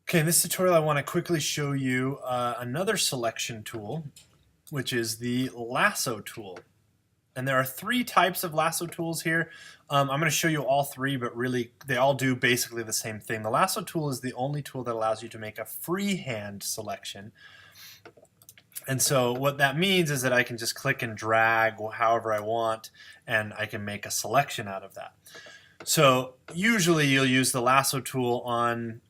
Okay, in this tutorial I want to quickly show you another selection tool, which is the Lasso tool. And there are three types of Lasso tools here. I'm going to show you all three, but really they all do basically the same thing. The Lasso tool is the only tool that allows you to make a freehand selection. And so what that means is that I can just click and drag however I want, and I can make a selection out of that. So usually you'll use the Lasso tool on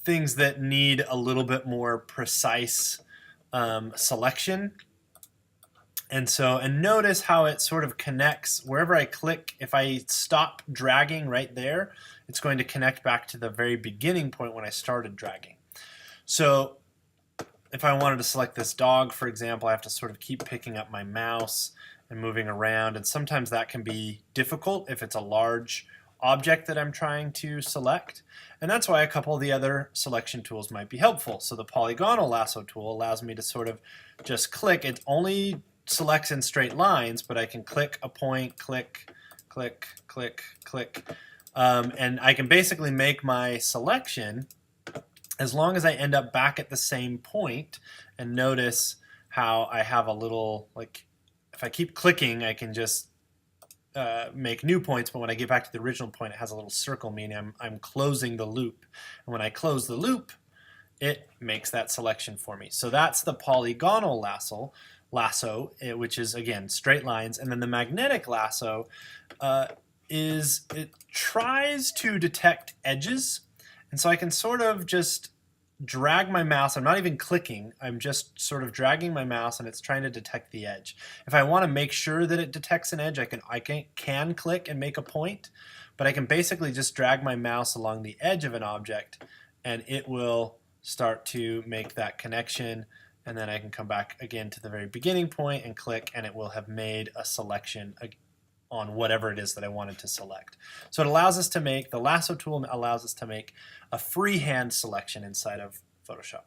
things that need a little bit more precise selection. And notice how it sort of connects wherever I click. If I stop dragging right there, it's going to connect back to the very beginning point when I started dragging. So if I wanted to select this dog, for example, I have to sort of keep picking up my mouse and moving around, and sometimes that can be difficult if it's a large object that I'm trying to select. And that's why a couple of the other selection tools might be helpful. So the polygonal lasso tool allows me to sort of just click. It only selects in straight lines, but I can click a point, click, click, click, click, and I can basically make my selection as long as I end up back at the same point. And notice how I have a little, like, if I keep clicking, I can just make new points, but when I get back to the original point, it has a little circle, meaning I'm closing the loop. And when I close the loop, it makes that selection for me. So that's the polygonal lasso, which is, again, straight lines. And then the magnetic lasso it tries to detect edges. And so I can sort of just drag my mouse. I'm not even clicking. I'm just sort of dragging my mouse, and it's trying to detect the edge. If I want to make sure that it detects an edge, I can click and make a point, but I can basically just drag my mouse along the edge of an object, and it will start to make that connection. And then I can come back again to the very beginning point and click, and it will have made a selection on whatever it is that I wanted to select. So it allows us to make, the Lasso tool allows us to make a freehand selection inside of Photoshop.